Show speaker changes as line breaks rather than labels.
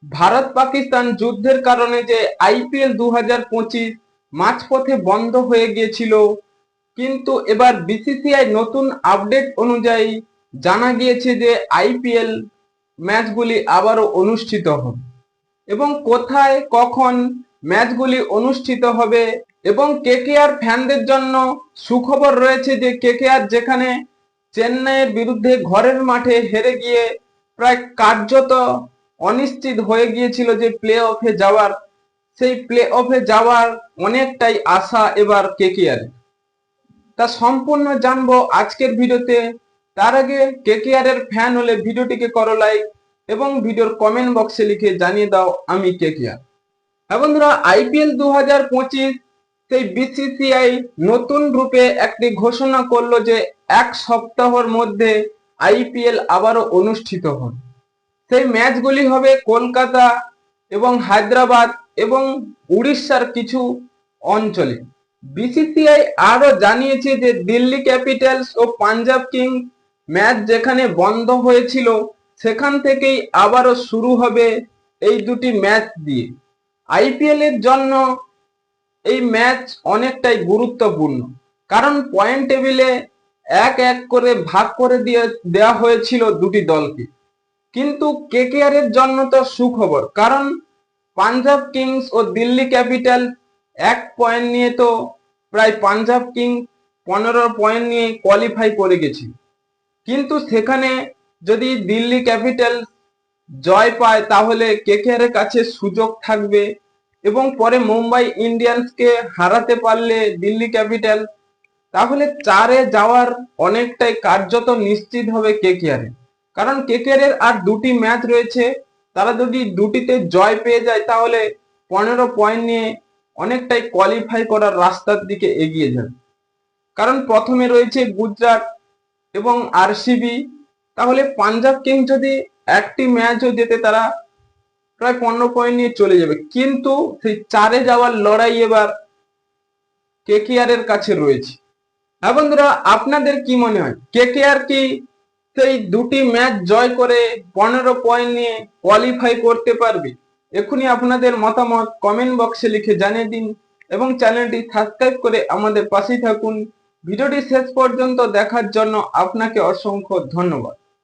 ভারত পাকিস্তান যুদ্ধের কারণে যে আইপিএল 2025 মাঝপথে বন্ধ হয়ে গিয়েছিল, কিন্তু এবার বিসিসিআই নতুন আপডেট অনুযায়ী জানা গিয়েছে যে আইপিএল ম্যাচগুলি আবারও অনুষ্ঠিত হবে এবং কোথায় কখন ম্যাচগুলি অনুষ্ঠিত হবে। এবং কেকেআর ফ্যানদের জন্য সুখবর রয়েছে যে কেকেআর যেখানে চেন্নাইয়ের বিরুদ্ধে ঘরের মাঠে হেরে গিয়ে প্রায় কার্যত অনিশ্চিত হয়ে গিয়েছিল যে প্লে অফে যাওয়ার, সেই প্লে অফে যাওয়ার অনেকটাই আশা এবার কেকেআর। তা সম্পূর্ণ জানবো আজকের ভিডিওতে। তার আগে কেকেআর এর ফ্যান হলে ভিডিওটিকে করো লাইক এবং ভিডিওর কমেন্ট বক্সে লিখে জানিয়ে দাও আমি কেকেআর। হ্যাঁ বন্ধুরা, আইপিএল 2025 সেই বিসিসিআই নতুন রূপে একটি ঘোষণা করলো যে এক সপ্তাহের মধ্যে আইপিএল আবারও অনুষ্ঠিত হবে। সেই ম্যাচগুলি হবে কলকাতা এবং হায়দ্রাবাদ এবং উড়িষ্যার কিছু অঞ্চলে। বিসিসিআই আরো জানিয়েছে যে দিল্লি ক্যাপিটালস ও পাঞ্জাব কিংস ম্যাচ যেখানে বন্ধ হয়েছিল সেখান থেকেই আবারও শুরু হবে এই দুটি ম্যাচ দিয়ে। আইপিএল এর জন্য এই ম্যাচ অনেকটাই গুরুত্বপূর্ণ, কারণ পয়েন্ট টেবিলে এক এক করে ভাগ করে দেওয়া হয়েছিল দুটি দলকে। কিন্তু কেকেআর এর জন্য তো সুখবর, কারণ পাঞ্জাব কিংস ও দিল্লি ক্যাপিটাল 1 পয়েন্ট নিয়ে তো প্রায় পাঞ্জাব কিংস 15 পয়েন্ট নিয়ে কোয়ালিফাই করে গেছে। কিন্তু সেখানে যদি দিল্লি ক্যাপিটাল জয় পায় তাহলে কেকেআর এর কাছে সুযোগ থাকবে এবং পরে মুম্বাই ইন্ডিয়ান্সকে হারাতে পারলে দিল্লি ক্যাপিটাল, তাহলে 4-এ যাওয়ার অনেকটাই কার্যত নিশ্চিত হবে কেকেআর এর। কারণ কেকেআর এর আর দুটি ম্যাচ রয়েছে, তারা যদি দুটিতে জয় পেয়ে যায় তাহলে 15 পয়েন্ট নিয়ে অনেকটাই কোয়ালিফাই করার রাস্তার দিকে এগিয়ে যাবে। কারণ প্রথমে রয়েছে গুজরাট এবং আরসিবি, তাহলে পাঞ্জাব কিংস যদি একটি ম্যাচও জেতে তারা প্রায় 15 পয়েন্ট নিয়ে চলে যাবে। কিন্তু সেই 4-এ যাওয়ার লড়াই এবার কেকেআর এর কাছে রয়েছে। হ্যাঁ বন্ধুরা, আপনাদের কি মনে হয় কেকেআর কি সেই দুটি ম্যাচ জয় করে 15 পয়েন্ট নিয়ে কোয়ালিফাই করতে পারবে? এখনই আপনাদের মতামত কমেন্ট বক্সে লিখে জানিয়ে দিন এবং চ্যানেলটি সাবস্ক্রাইব করে আমাদের পাশেই থাকুন। ভিডিওটি শেষ পর্যন্ত দেখার জন্য আপনাকে অসংখ্য ধন্যবাদ।